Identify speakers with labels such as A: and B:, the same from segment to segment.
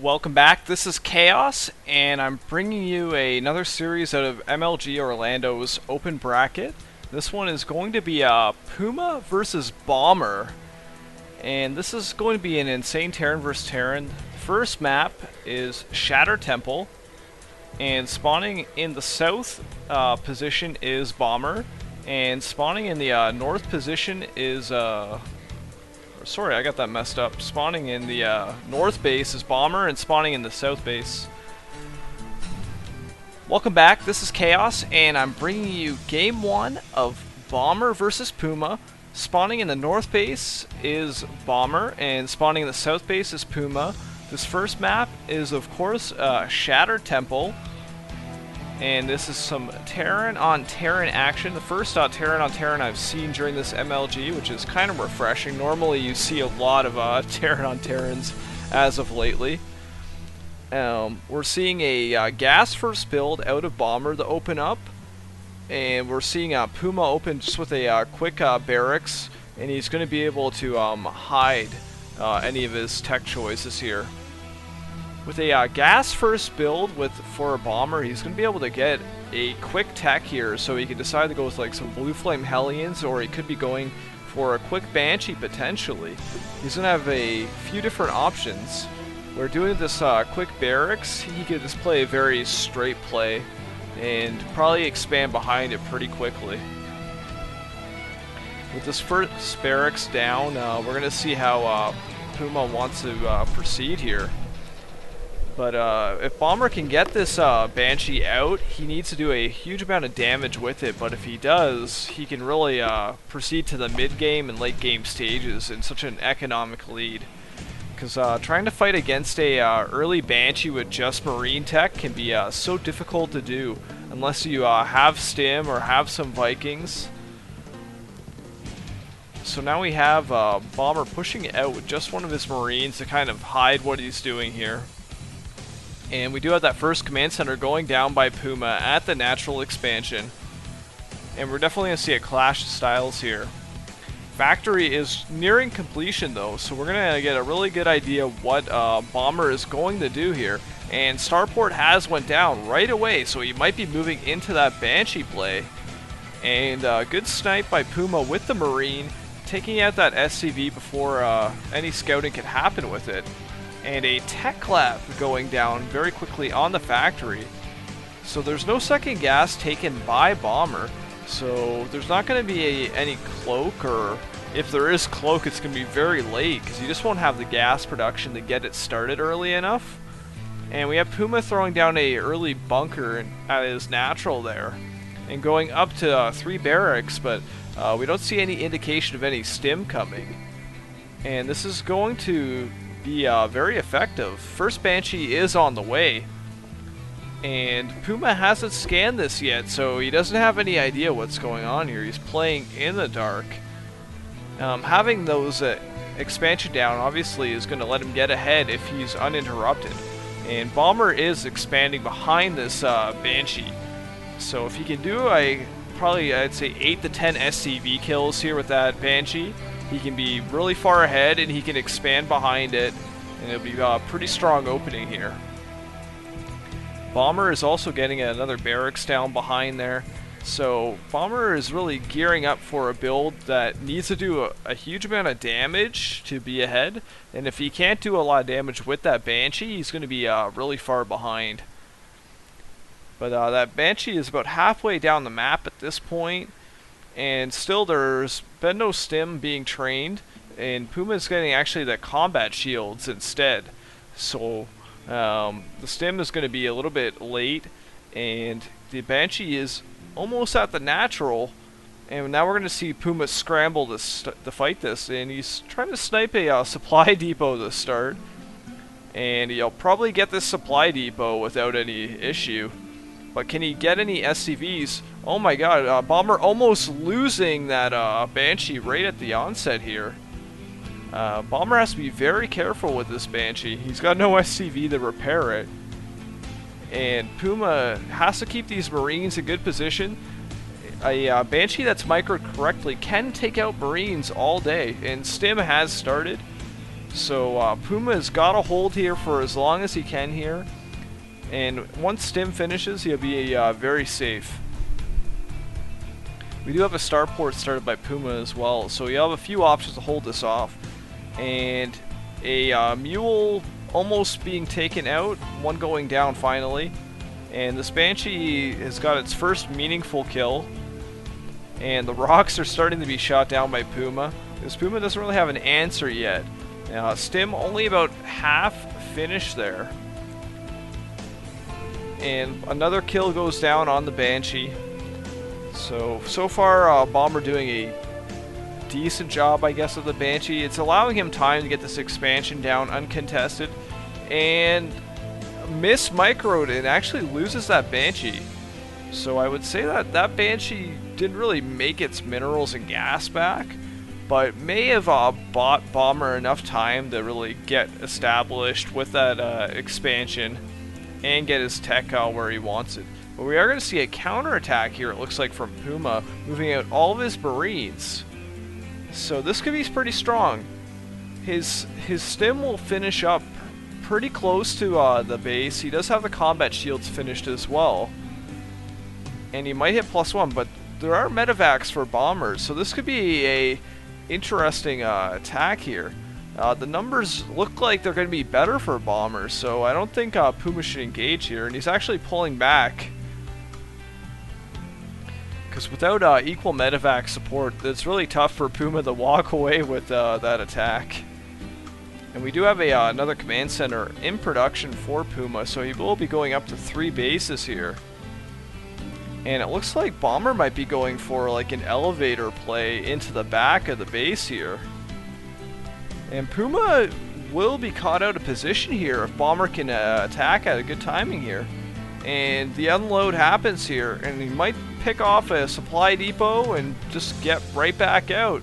A: Welcome back. This is Chaos, and I'm bringing you another series out of MLG Orlando's Open Bracket. This one is going to be Puma versus Bomber, and this is going to be an insane Terran versus Terran. First map is Shatter Temple, and spawning in the south position is Bomber, and spawning in the north position is sorry, I got that messed up. Spawning in the north base is Bomber, and spawning in the south base. Welcome back, this is Chaos, and I'm bringing you Game 1 of Bomber versus Puma. Spawning in the north base is Bomber, and spawning in the south base is Puma. This first map is, of course, Shatter Temple. And this is some Terran on Terran action. The first Terran on Terran I've seen during this MLG, which is kind of refreshing. Normally you see a lot of Terran on Terrans as of lately. We're seeing a gas first build out of Bomber to open up. And we're seeing Puma open just with a quick barracks. And he's going to be able to hide any of his tech choices here. With a gas first build for a Bomber, he's going to be able to get a quick tech here, so he can decide to go with like some Blue Flame Hellions, or he could be going for a quick Banshee potentially. He's going to have a few different options. We're doing this quick barracks. He could just play a very straight play and probably expand behind it pretty quickly. With this first barracks down, we're going to see how Puma wants to proceed here. But if Bomber can get this Banshee out, he needs to do a huge amount of damage with it. But if he does, he can really proceed to the mid-game and late-game stages in such an economic lead. Because trying to fight against a early Banshee with just Marine tech can be so difficult to do unless you have Stim or have some Vikings. So now we have Bomber pushing out with just one of his Marines to kind of hide what he's doing here. And we do have that first command center going down by Puma at the natural expansion. And we're definitely going to see a clash of styles here. Factory is nearing completion though, so we're going to get a really good idea what Bomber is going to do here. And Starport has went down right away, so he might be moving into that Banshee play. And good snipe by Puma with the Marine, taking out that SCV before any scouting can happen with it. And a tech lab going down very quickly on the factory. So there's no second gas taken by Bomber. So there's not going to be any cloak, or if there is cloak, it's going to be very late because you just won't have the gas production to get it started early enough. And we have Puma throwing down a early bunker at his natural there, and going up to 3 barracks, but we don't see any indication of any stim coming. And this is going to be very effective. First Banshee is on the way, and Puma hasn't scanned this yet, so he doesn't have any idea what's going on here. He's playing in the dark. Having those expansion down obviously is going to let him get ahead if he's uninterrupted, and Bomber is expanding behind this Banshee, so if he can do I'd say 8 to 10 SCV kills here with that Banshee, he can be really far ahead and he can expand behind it, and it'll be a pretty strong opening here. Bomber is also getting another barracks down behind there, so Bomber is really gearing up for a build that needs to do a huge amount of damage to be ahead, and if he can't do a lot of damage with that Banshee, he's going to be really far behind. But that Banshee is about halfway down the map at this point, and still there's been no stim being trained, and Puma's getting actually the combat shields instead. So the stim is going to be a little bit late, and the Banshee is almost at the natural, and now we're going to see Puma scramble to fight this, and he's trying to snipe a supply depot to start, and he'll probably get this supply depot without any issue. But can he get any SCVs? Oh my god, Bomber almost losing that Banshee right at the onset here. Bomber has to be very careful with this Banshee. He's got no SCV to repair it. And Puma has to keep these Marines in good position. A Banshee that's microed correctly can take out Marines all day, and Stim has started. So Puma's got a hold here for as long as he can here. And once Stim finishes, he'll be very safe. We do have a starport started by Puma as well, so you have a few options to hold this off. And a mule almost being taken out, one going down finally. And this Banshee has got its first meaningful kill. And the rocks are starting to be shot down by Puma, because Puma doesn't really have an answer yet. Stim only about half finished there. And another kill goes down on the Banshee. So far, Bomber doing a decent job, I guess, of the Banshee. It's allowing him time to get this expansion down uncontested. And miss microed and actually loses that Banshee. So I would say that that Banshee didn't really make its minerals and gas back, but may have bought Bomber enough time to really get established with that expansion and get his tech where he wants it. But we are going to see a counterattack here, it looks like, from Puma, moving out all of his Marines. So this could be pretty strong. His Stim will finish up pretty close to the base. He does have the combat shields finished as well. And he might hit +1, but there are medevacs for Bombers, so this could be a interesting attack here. The numbers look like they're going to be better for Bombers, so I don't think Puma should engage here, and he's actually pulling back. Because without equal medevac support, it's really tough for Puma to walk away with that attack. And we do have another command center in production for Puma, so he will be going up to 3 bases here. And it looks like Bomber might be going for like an elevator play into the back of the base here. And Puma will be caught out of position here if Bomber can attack at a good timing here. And the unload happens here, and he might pick off a supply depot and just get right back out.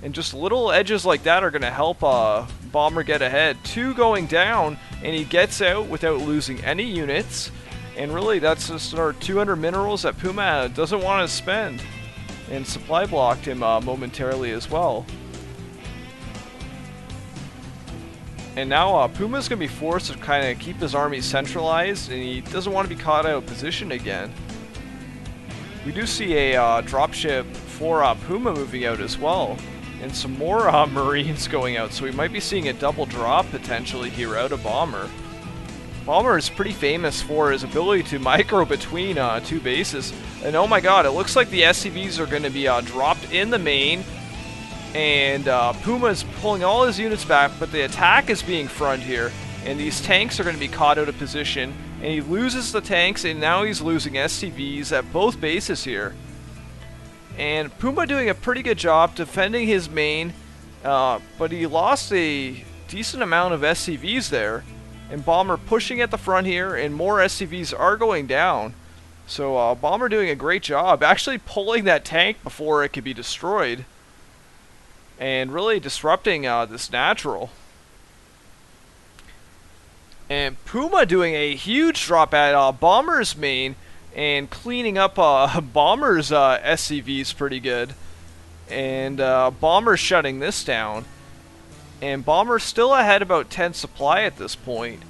A: And just little edges like that are going to help Bomber get ahead. 2 going down, and he gets out without losing any units. And really, that's just our 200 minerals that Puma doesn't want to spend. And supply blocked him momentarily as well. And now Puma's going to be forced to kind of keep his army centralized, and he doesn't want to be caught out of position again. We do see a dropship for Puma moving out as well. And some more Marines going out, so we might be seeing a double drop potentially here out of Bomber. Bomber is pretty famous for his ability to micro between 2 bases. And oh my god, it looks like the SCVs are going to be dropped in the main. And Puma's pulling all his units back, but the attack is being front here. And these tanks are going to be caught out of position. And he loses the tanks, and now he's losing SCVs at both bases here. And Puma doing a pretty good job defending his main, but he lost a decent amount of SCVs there. And Bomber pushing at the front here, and more SCVs are going down. So Bomber doing a great job, actually pulling that tank before it could be destroyed. And really disrupting this natural. And Puma doing a huge drop at Bomber's main, and cleaning up Bomber's SCVs pretty good. And Bomber's shutting this down. And Bomber's still ahead about 10 supply at this point.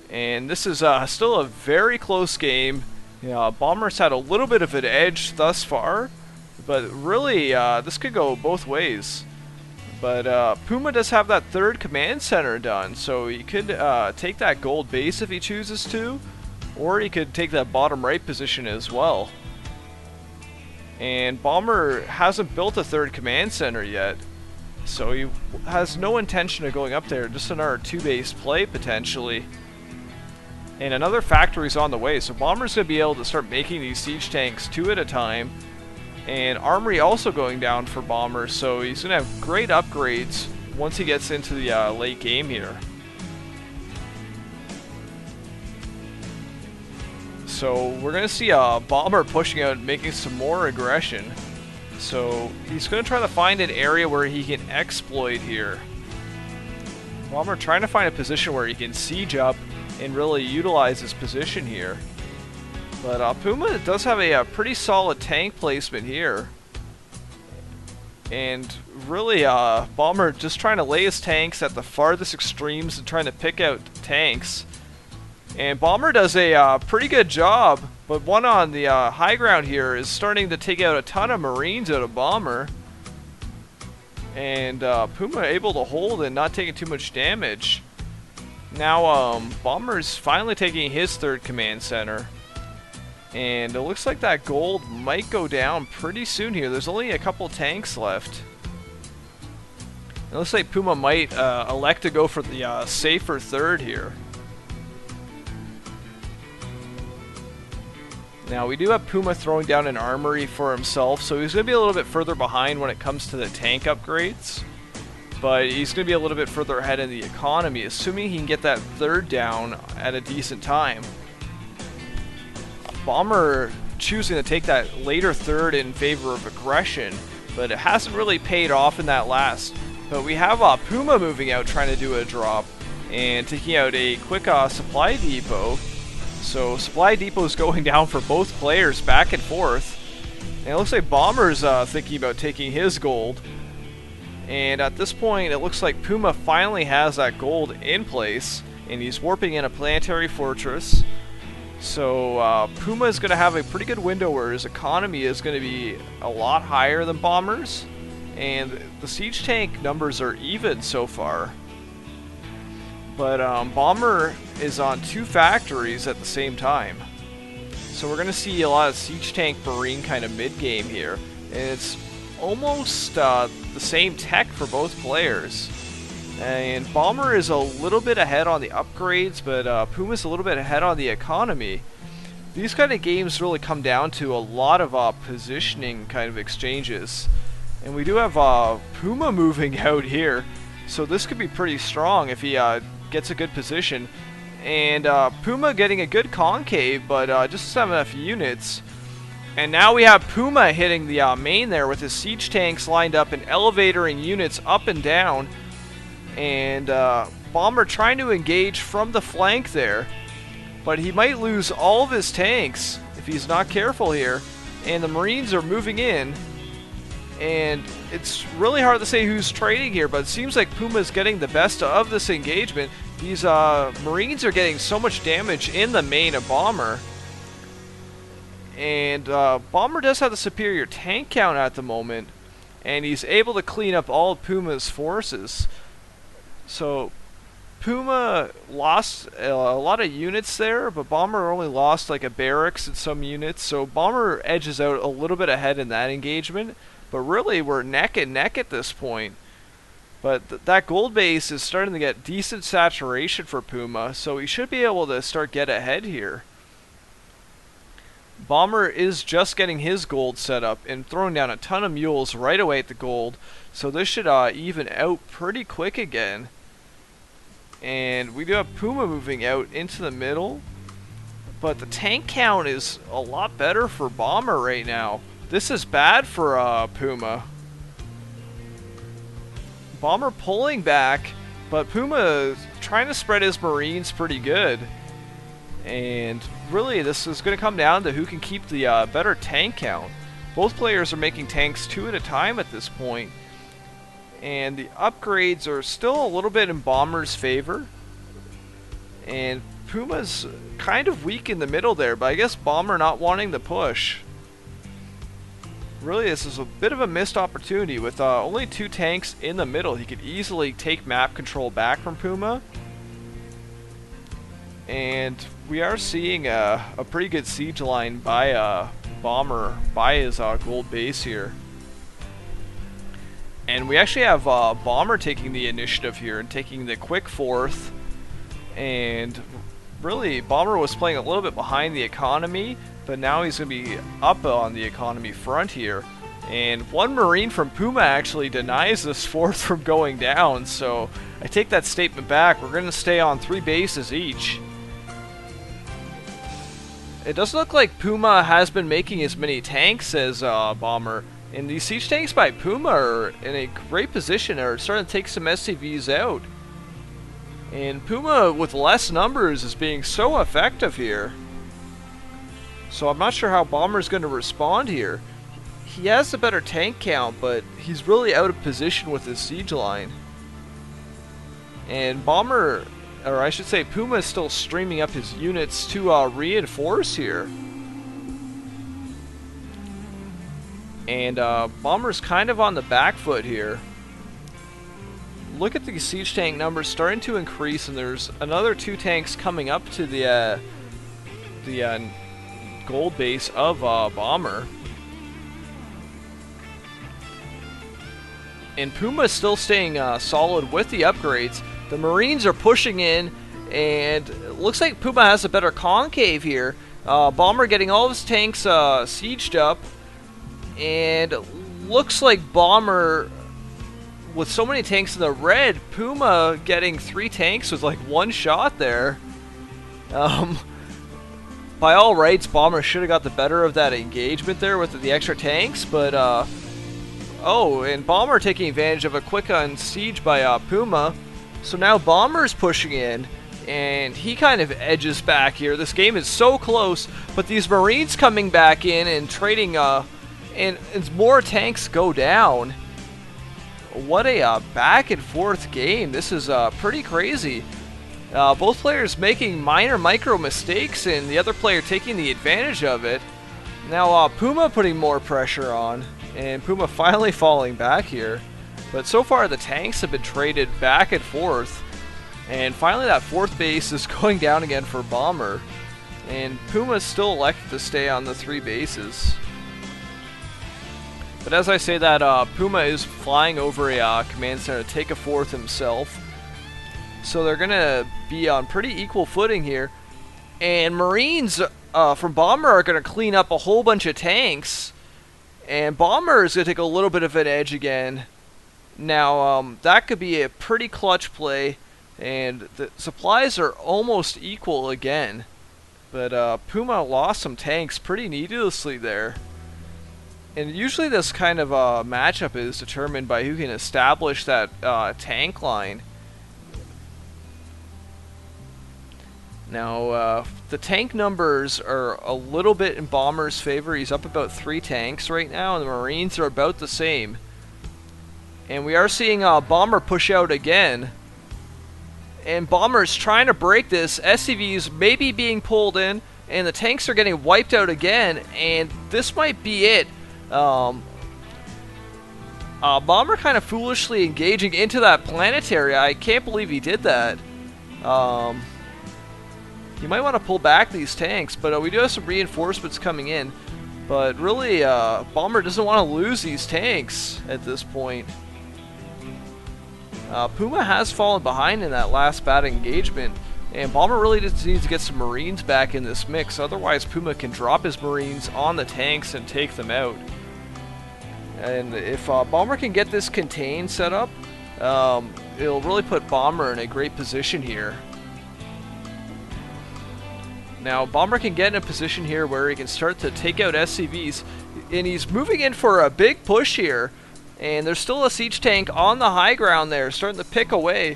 A: And this is still a very close game. Bomber's had a little bit of an edge thus far. But really, this could go both ways. But Puma does have that 3rd command center done. So he could take that gold base if he chooses to. Or he could take that bottom right position as well. And Bomber hasn't built a 3rd command center yet. So he has no intention of going up there, just another 2-base play potentially. And another factory's on the way, so Bomber's going to be able to start making these siege tanks 2 at a time. And armory also going down for Bomber, so he's going to have great upgrades once he gets into the late game here. So we're going to see Bomber pushing out and making some more aggression. So he's going to try to find an area where he can exploit here. Bomber trying to find a position where he can siege up and really utilize his position here. But Puma does have a pretty solid tank placement here. And really, Bomber just trying to lay his tanks at the farthest extremes and trying to pick out tanks. And Bomber does a pretty good job, but one on the high ground here is starting to take out a ton of Marines out of Bomber. And Puma able to hold and not taking too much damage. Now Bomber's finally taking his third command center. And it looks like that gold might go down pretty soon here. There's only a couple tanks left. It looks like Puma might elect to go for the safer third here. Now we do have Puma throwing down an armory for himself, so he's going to be a little bit further behind when it comes to the tank upgrades. But he's going to be a little bit further ahead in the economy, assuming he can get that third down at a decent time. Bomber choosing to take that later third in favor of aggression, but it hasn't really paid off in that last. But we have Puma moving out trying to do a drop and taking out a quick supply depot. So supply depot is going down for both players back and forth. And it looks like Bomber's thinking about taking his gold. And at this point it looks like Puma finally has that gold in place and he's warping in a planetary fortress. So Puma is going to have a pretty good window where his economy is going to be a lot higher than Bomber's. And the siege tank numbers are even so far. But Bomber is on 2 factories at the same time. So we're going to see a lot of siege tank marine kind of mid-game here. And it's almost the same tech for both players. And Bomber is a little bit ahead on the upgrades, but Puma's a little bit ahead on the economy. These kind of games really come down to a lot of positioning kind of exchanges. And we do have Puma moving out here. So this could be pretty strong if he gets a good position. And Puma getting a good concave, but just doesn't have enough units. And now we have Puma hitting the main there with his siege tanks lined up and elevatoring units up and down. And Bomber trying to engage from the flank there. But he might lose all of his tanks if he's not careful here. And the Marines are moving in. And it's really hard to say who's trading here, but it seems like Puma's getting the best of this engagement. These Marines are getting so much damage in the main of Bomber. And Bomber does have the superior tank count at the moment. And he's able to clean up all of Puma's forces. So Puma lost a lot of units there, but Bomber only lost like a barracks and some units. So Bomber edges out a little bit ahead in that engagement. But really, we're neck and neck at this point. But that gold base is starting to get decent saturation for Puma, so he should be able to start get ahead here. Bomber is just getting his gold set up and throwing down a ton of mules right away at the gold, so this should even out pretty quick again. And we do have Puma moving out into the middle, but the tank count is a lot better for Bomber right now. This is bad for Puma. Bomber pulling back, but Puma is trying to spread his Marines pretty good. And really, this is going to come down to who can keep the better tank count. Both players are making tanks 2 at a time at this point. And the upgrades are still a little bit in Bomber's favor. And Puma's kind of weak in the middle there, but I guess Bomber not wanting to push. Really, this is a bit of a missed opportunity. With only 2 tanks in the middle, he could easily take map control back from Puma. And we are seeing a pretty good siege line by Bomber, by his gold base here. And we actually have Bomber taking the initiative here and taking the quick 4th. And really, Bomber was playing a little bit behind the economy, but now he's going to be up on the economy front here. And one Marine from Puma actually denies this 4th from going down, so I take that statement back. We're going to stay on 3 bases each. It doesn't look like Puma has been making as many tanks as Bomber. And these siege tanks by Puma are in a great position. They're starting to take some SCVs out. And Puma with less numbers is being so effective here. So I'm not sure how Bomber's going to respond here. he has a better tank count, but he's really out of position with his siege line. And Bomber, or I should say Puma, is still streaming up his units to reinforce here. And Bomber's kind of on the back foot here. Look at the siege tank numbers starting to increase, and there's another 2 tanks coming up to the gold base of Bomber. And Puma is still staying solid with the upgrades. The Marines are pushing in, and it looks like Puma has a better concave here. Bomber getting all of his tanks sieged up, and looks like Bomber, with so many tanks in the red, Puma getting 3 tanks with like 1 shot there. By all rights, Bomber should have got the better of that engagement there with the extra tanks, but oh, and Bomber taking advantage of a quick siege by Puma. So now Bomber's pushing in, and he kind of edges back here. This game is so close, but these Marines coming back in and trading, and as more tanks go down. What a back and forth game. This is pretty crazy. Both players making minor micro mistakes, and the other player taking the advantage of it. Now Puma putting more pressure on, and Puma finally falling back here. But so far the tanks have been traded back and forth, and finally that 4th base is going down again for Bomber, and Puma's still elected to stay on the 3 bases. But as I say that, Puma is flying over a command center to take a 4th himself, so they're gonna be on pretty equal footing here, and Marines from Bomber are gonna clean up a whole bunch of tanks, and Bomber is gonna take a little bit of an edge again. Now, that could be a pretty clutch play, and the supplies are almost equal again. But Puma lost some tanks pretty needlessly there. And usually this kind of matchup is determined by who can establish that tank line. Now, the tank numbers are a little bit in Bomber's favor. He's up about 3 tanks right now, and the Marines are about the same. And we are seeing Bomber push out again. And Bomber's trying to break this. SCVs maybe being pulled in, and the tanks are getting wiped out again. And this might be it. Bomber kind of foolishly engaging into that planetary. I can't believe he did that. You might want to pull back these tanks, but we do have some reinforcements coming in. But really, Bomber doesn't want to lose these tanks at this point. Puma has fallen behind in that last bad engagement, and Bomber really just needs to get some Marines back in this mix, otherwise Puma can drop his Marines on the tanks and take them out. And if Bomber can get this contain set up, it'll really put Bomber in a great position here. Now Bomber can get in a position here where he can start to take out SCVs, and he's moving in for a big push here. And there's still a siege tank on the high ground there, starting to pick away.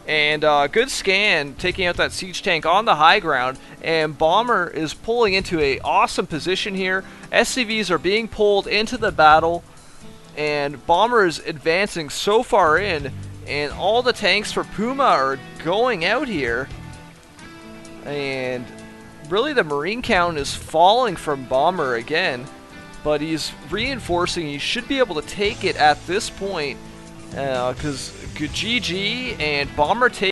A: And good scan, taking out that siege tank on the high ground. And Bomber is pulling into a awesome position here. SCVs are being pulled into the battle. And Bomber is advancing so far in. And all the tanks for Puma are going out here. And really the Marine count is falling from Bomber again. But he's reinforcing. He should be able to take it at this point, because GG and Bomber take